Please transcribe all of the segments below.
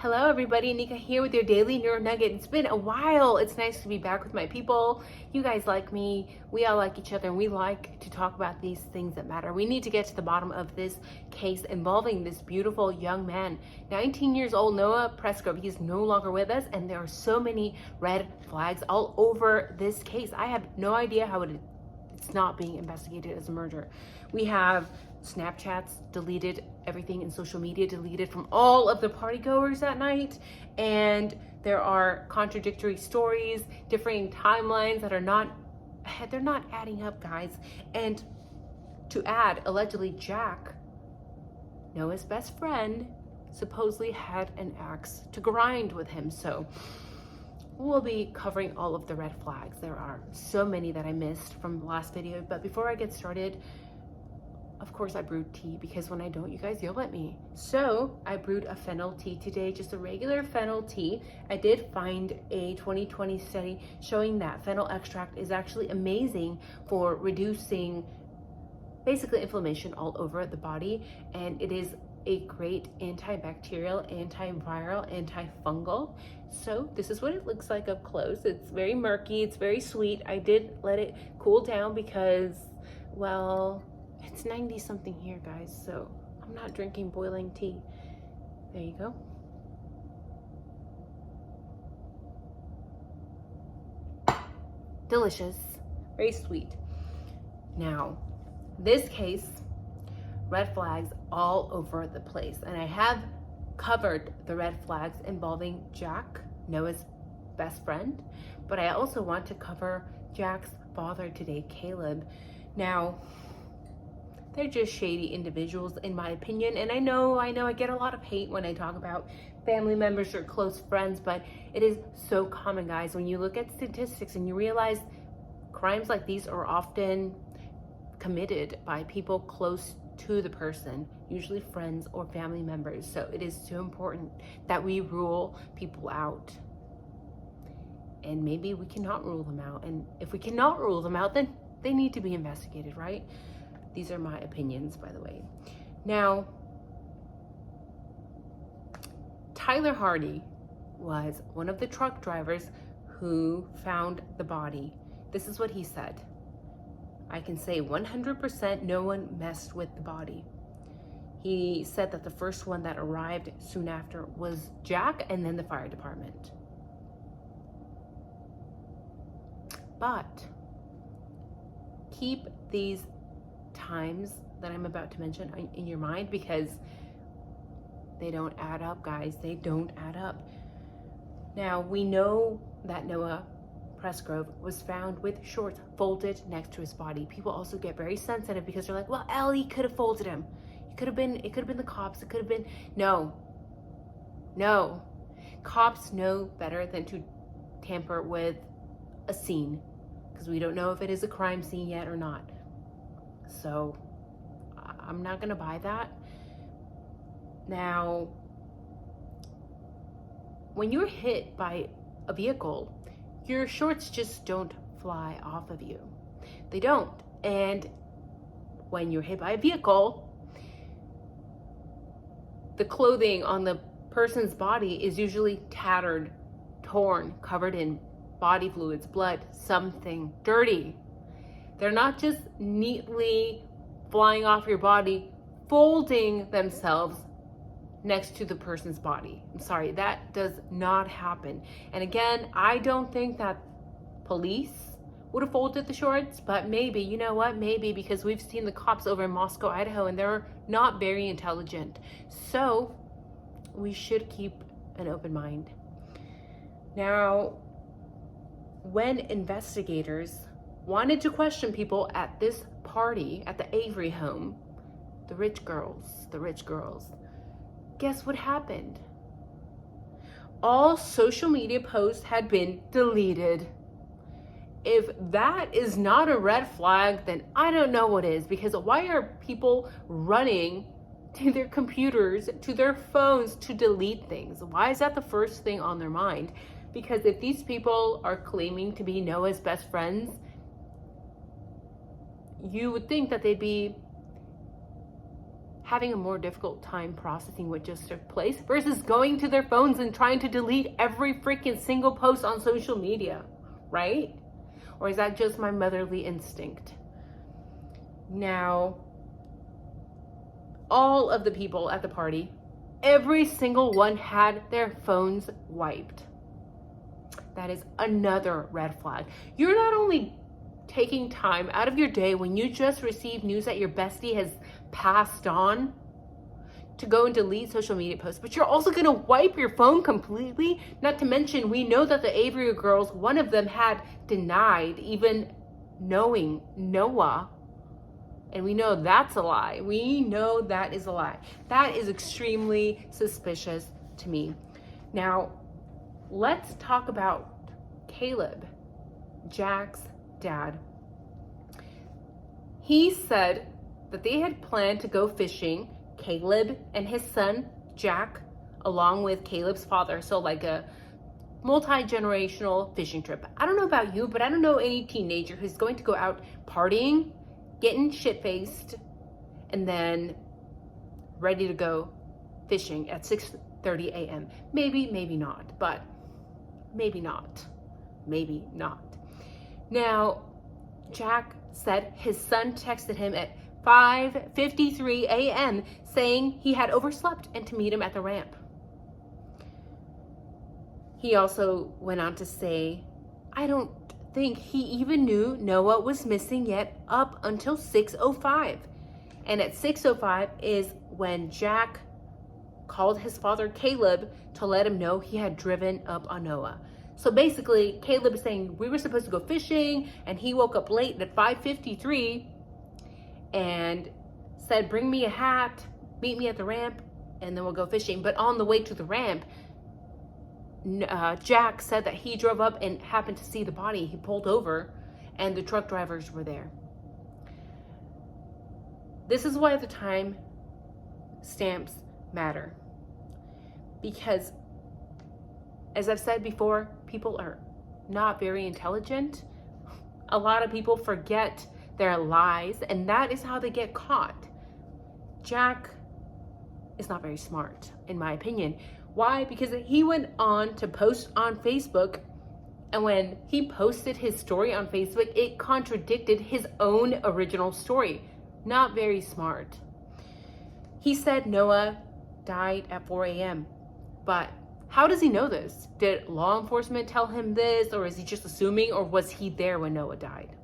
Hello everybody, Nika here with your daily neuro nugget. It's been a while. It's nice to be back with my people. You guys like me, we all like each other, and we like to talk about these things that matter. We need to get to the bottom of this case involving this beautiful young man, 19 years old, Noah Presgrove. He's no longer with us, and there are so many red flags all over this case. I have no idea how it's not being investigated as a murder. We have Snapchats deleted, everything in social media deleted from all of the party goers that night, and there are contradictory stories, differing timelines that are not adding up, guys. And to add, allegedly Jack, Noah's best friend, supposedly had an axe to grind with him. So we'll be covering all of the red flags. There are so many that I missed from the last video, but before I get started, of course, I brewed tea, because when I don't, you guys yell at me. So I brewed a fennel tea today, just a regular fennel tea. I did find a 2020 study showing that fennel extract is actually amazing for reducing basically inflammation all over the body, and it is a great antibacterial, antiviral, antifungal. So this is what it looks like up close. It's very murky, it's very sweet. I did let it cool down because, well, it's 90 something here, guys, so I'm not drinking boiling tea. There you go. Delicious, very sweet. Now, this case, red flags all over the place, and I have covered the red flags involving Jack, Noah's best friend, but I also want to cover Jack's father today, Caleb. Now, they're just shady individuals, in my opinion. And I know I get a lot of hate when I talk about family members or close friends, but it is so common, guys. When you look at statistics and you realize crimes like these are often committed by people close to the person, usually friends or family members. So it is so important that we rule people out. And maybe we cannot rule them out. And if we cannot rule them out, then they need to be investigated, right? These are my opinions, by the way. Now, Tyler Hardy was one of the truck drivers who found the body. This is what he said. I can say 100% no one messed with the body. He said that the first one that arrived soon after was Jack, and then the fire department. But keep these times that I'm about to mention in your mind, because they don't add up, guys. They don't add up. Now, we know that Noah Presgrove was found with shorts folded next to his body. People also get very sensitive because they're like, well, Ellie could have folded him. It could have been the cops. It could have been, no. Cops know better than to tamper with a scene, because we don't know if it is a crime scene yet or not. So I'm not gonna buy that. Now, when you're hit by a vehicle, your shorts just don't fly off of you. They don't. And when you're hit by a vehicle, the clothing on the person's body is usually tattered, torn, covered in body fluids, blood, something dirty. They're not just neatly flying off your body, folding themselves next to the person's body. I'm sorry, that does not happen. And again, I don't think that police would have folded the shorts, but maybe, you know what, maybe, because we've seen the cops over in Moscow, Idaho, and they're not very intelligent. So we should keep an open mind. Now, when investigators wanted to question people at this party at the Avery home, the rich girls, guess what happened? All social media posts had been deleted. If that is not a red flag, then I don't know what is, because why are people running to their computers, to their phones to delete things? Why is that the first thing on their mind? Because if these people are claiming to be Noah's best friends, you would think that they'd be having a more difficult time processing what just took place versus going to their phones and trying to delete every freaking single post on social media, right? Or is that just my motherly instinct? Now, all of the people at the party, every single one had their phones wiped. That is another red flag. You're not only taking time out of your day when you just received news that your bestie has passed on to go and delete social media posts, but you're also going to wipe your phone completely. Not to mention, we know that the Avery girls, one of them had denied even knowing Noah. And we know that's a lie. We know that is a lie. That is extremely suspicious to me. Now, let's talk about Caleb, Jack's dad. He said that they had planned to go fishing, Caleb and his son, Jack, along with Caleb's father. So like a multi-generational fishing trip. I don't know about you, but I don't know any teenager who's going to go out partying, getting shit-faced, and then ready to go fishing at 6:30 a.m. Maybe not, but maybe not. Now, Jack said his son texted him at 5:53 a.m. saying he had overslept and to meet him at the ramp. He also went on to say, I don't think he even knew Noah was missing yet up until 6:05. And at 6:05 is when Jack called his father Caleb to let him know he had driven up on Noah. So basically, Caleb is saying we were supposed to go fishing and he woke up late at 5:53 and said, bring me a hat, meet me at the ramp, and then we'll go fishing. But on the way to the ramp, Jack said that he drove up and happened to see the body. He pulled over and the truck drivers were there. This is why the time stamps matter. Because, as I've said before, people are not very intelligent. A lot of people forget their lies, and that is how they get caught. Jack is not very smart, in my opinion. Why? Because he went on to post on Facebook, and when he posted his story on Facebook, it contradicted his own original story. Not very smart. He said Noah died at 4 a.m. But how does he know this? Did law enforcement tell him this, or is he just assuming, or was he there when Noah died?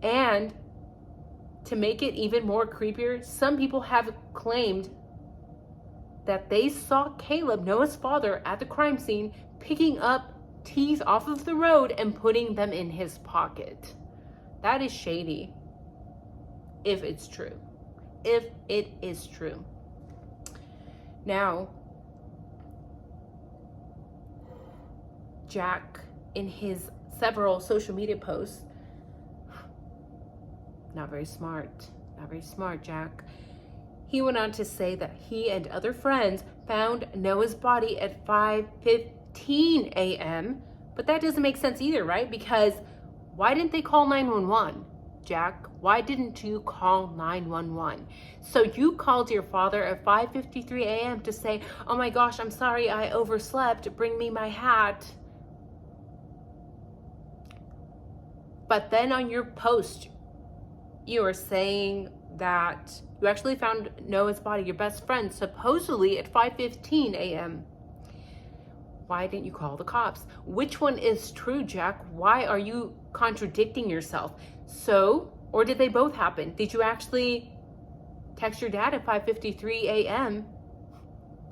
And to make it even more creepier, some people have claimed that they saw Caleb, Noah's father, at the crime scene picking up teas off of the road and putting them in his pocket. That is shady. If it's true. If it is true. Now, Jack, in his several social media posts, not very smart, Jack. He went on to say that he and other friends found Noah's body at 5:15 a.m. But that doesn't make sense either, right? Because why didn't they call 911? Jack, why didn't you call 911? So you called your father at 5:53 a.m. to say, oh my gosh, I'm sorry, I overslept, bring me my hat. But then on your post, you are saying that you actually found Noah's body, your best friend, supposedly at 5:15 a.m. Why didn't you call the cops? Which one is true, Jack? Why are you contradicting yourself? So, or did they both happen? Did you actually text your dad at 5:53 a.m.,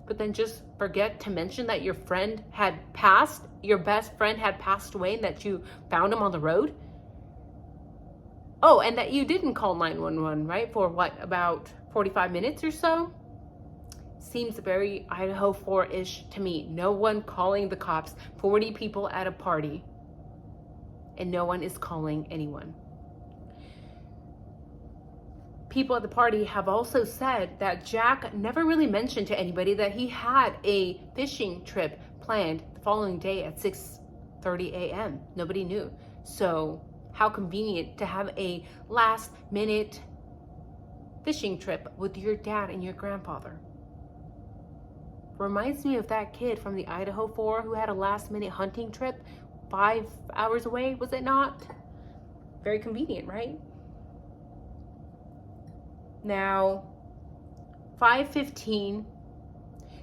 but then just forget to mention that your friend had passed, your best friend had passed away, and that you found him on the road? Oh, and that you didn't call 911, right? For what, about 45 minutes or so? Seems very Idaho 4-ish to me. No one calling the cops, 40 people at a party, and no one is calling anyone. People at the party have also said that Jack never really mentioned to anybody that he had a fishing trip planned the following day at 6:30 a.m. Nobody knew. So how convenient to have a last minute fishing trip with your dad and your grandfather. Reminds me of that kid from the Idaho 4 who had a last minute hunting trip 5 hours away, was it not? Very convenient, right? Now, 5:15,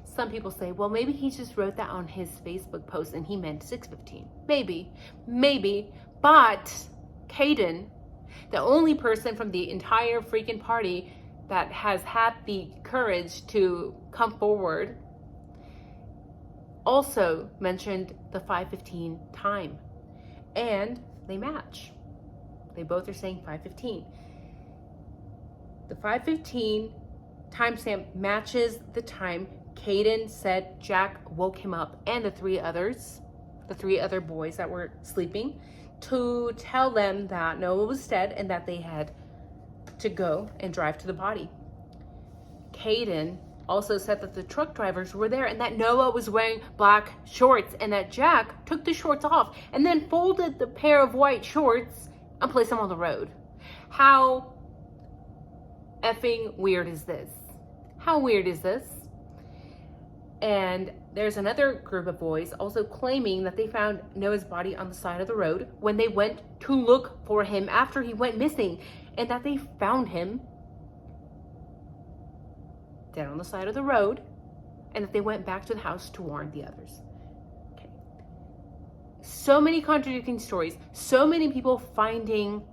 some people say, well, maybe he just wrote that on his Facebook post and he meant 6:15. Maybe, but Caden, the only person from the entire freaking party that has had the courage to come forward, also mentioned the 5:15 time, and they match. They both are saying 5:15. The 5:15 timestamp matches the time Caden said Jack woke him up and the three other boys that were sleeping, to tell them that Noah was dead and that they had to go and drive to the body. Caden also said that the truck drivers were there and that Noah was wearing black shorts and that Jack took the shorts off and then folded the pair of white shorts and placed them on the road. How effing weird is this? How weird is this? And there's another group of boys also claiming that they found Noah's body on the side of the road when they went to look for him after he went missing, and that they found him dead on the side of the road, and that they went back to the house to warn the others. Okay. So many contradicting stories, so many people finding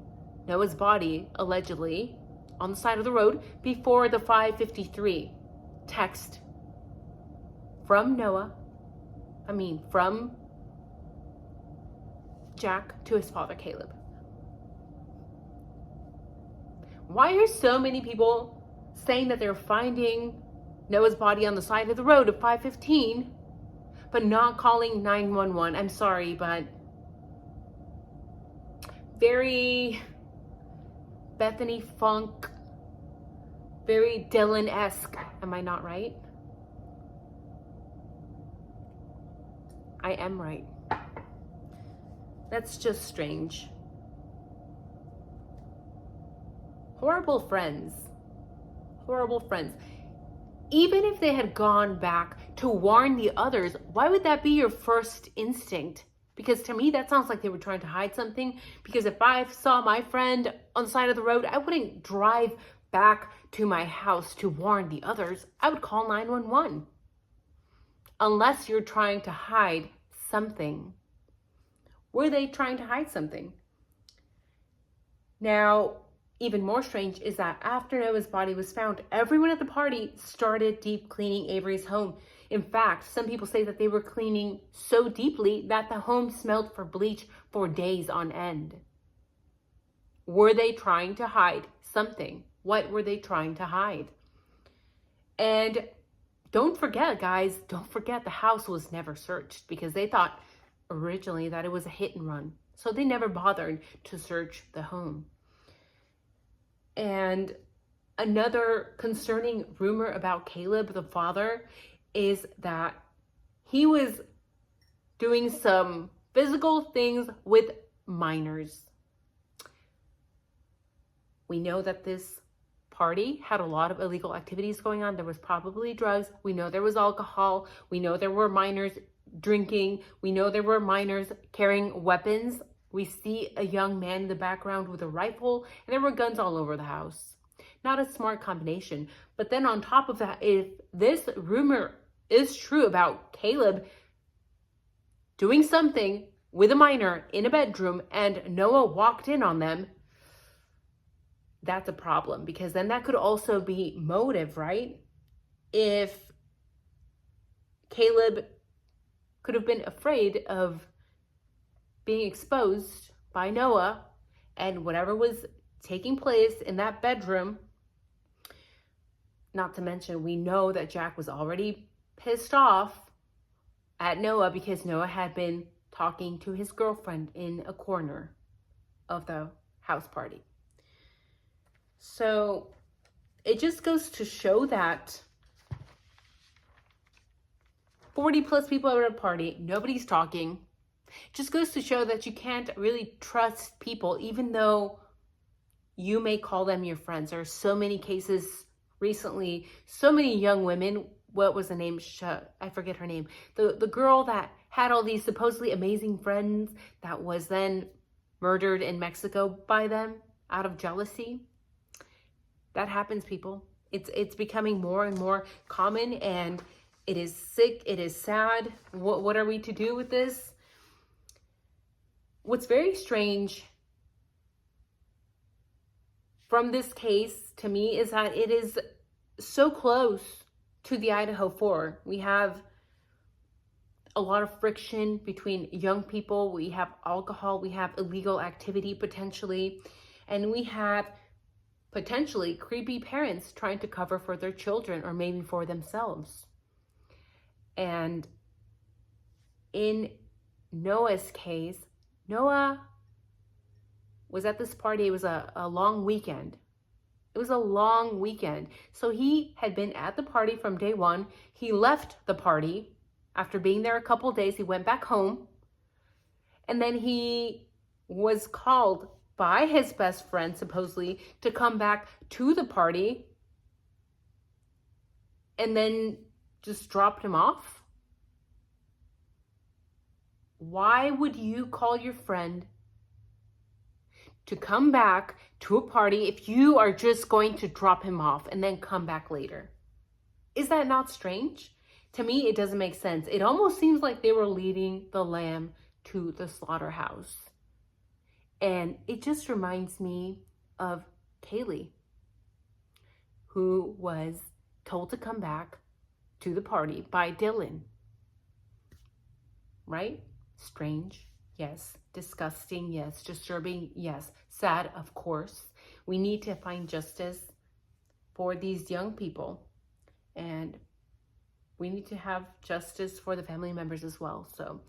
Noah's body allegedly on the side of the road before the 5:53 text from from Jack to his father Caleb. Why are so many people saying that they're finding Noah's body on the side of the road at 5:15, but not calling 911? I'm sorry, but very Bethany Funk, very Dylan-esque. Am I not right? I am right. That's just strange. Horrible friends. Even if they had gone back to warn the others, why would that be your first instinct? Because to me, that sounds like they were trying to hide something. Because if I saw my friend on the side of the road, I wouldn't drive back to my house to warn the others. I would call 911. Unless you're trying to hide something. Were they trying to hide something? Now, even more strange is that after Noah's body was found, everyone at the party started deep cleaning Avery's home. In fact, some people say that they were cleaning so deeply that the home smelled for bleach for days on end. Were they trying to hide something? What were they trying to hide? And don't forget, guys, the house was never searched because they thought originally that it was a hit and run. So they never bothered to search the home. And another concerning rumor about Caleb, the father, is that he was doing some physical things with minors. We know that this party had a lot of illegal activities going on. There was probably drugs. We know there was alcohol. We know there were minors drinking. We know there were minors carrying weapons. We see a young man in the background with a rifle, and there were guns all over the house. Not a smart combination. But then on top of that, if this rumor is true about Caleb doing something with a minor in a bedroom and Noah walked in on them, that's a problem, because then that could also be motive, right? If Caleb could have been afraid of being exposed by Noah and whatever was taking place in that bedroom. Not to mention, we know that Jack was already pissed off at Noah because Noah had been talking to his girlfriend in a corner of the house party. So it just goes to show that 40 plus people at a party, nobody's talking. Just goes to show that you can't really trust people, even though you may call them your friends. There are so many cases recently, so many young women. What was the name? I forget her name. The girl that had all these supposedly amazing friends that was then murdered in Mexico by them out of jealousy. That happens, people. It's becoming more and more common, and it is sick. It is sad. What are we to do with this? What's very strange from this case to me is that it is so close to the Idaho 4. We have a lot of friction between young people. We have alcohol. We have illegal activity potentially. And we have potentially creepy parents trying to cover for their children or maybe for themselves. And in Noah's case, Noah was at this party. It was a long weekend. It was a long weekend. So he had been at the party from day one. He left the party after being there a couple of days. He went back home. And then he was called by his best friend, supposedly, to come back to the party. And then just dropped him off. Why would you call your friend to come back to a party if you are just going to drop him off and then come back later? Is that not strange? To me, it doesn't make sense. It almost seems like they were leading the lamb to the slaughterhouse. And it just reminds me of Kaylee, who was told to come back to the party by Dylan. Right? Strange, yes. Disgusting, yes. Disturbing, yes. Sad, of course. We need to find justice for these young people. And we need to have justice for the family members as well. So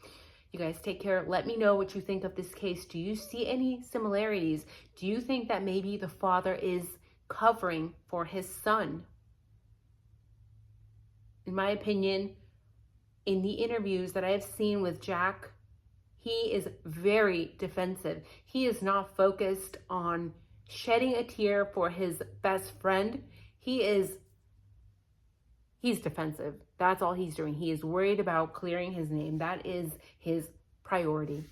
you guys take care. Let me know what you think of this case. Do you see any similarities? Do you think that maybe the father is covering for his son? In my opinion, in the interviews that I have seen with Jack, he is very defensive. He is not focused on shedding a tear for his best friend. He's defensive. That's all he's doing. He is worried about clearing his name. That is his priority.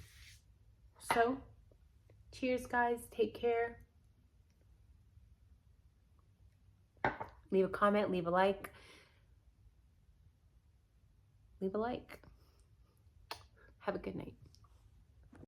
So, cheers, guys. Take care. Leave a comment, leave a like. Leave a like. Have a good night.